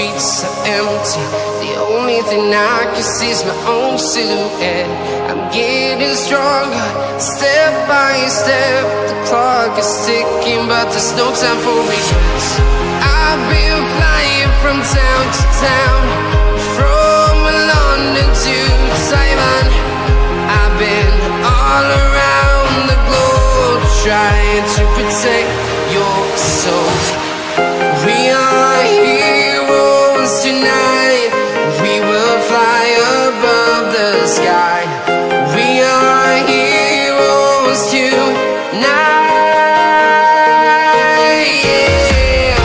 streets are empty. The only thing I can see is my own silhouette. I'm getting stronger, step by step. The clock is ticking, but there's no time for regrets. I've been flying from town to town, from London to Taiwan. I've been all around the globe, trying to protect your soul. We are heroes tonight. We will fly above the sky. We are heroes tonight. Yeah.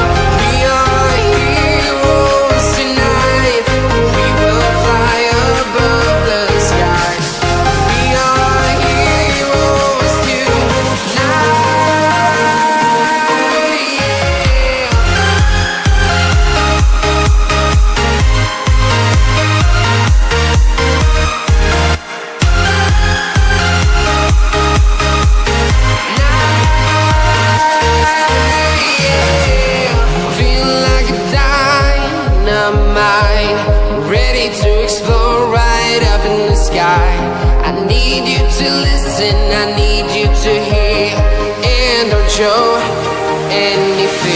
We are heroes tonight. We will fly above the sky. We are heroes tonight. Ready to explore right up in the sky. I need you to listen, I need you to hear, and don't show anything.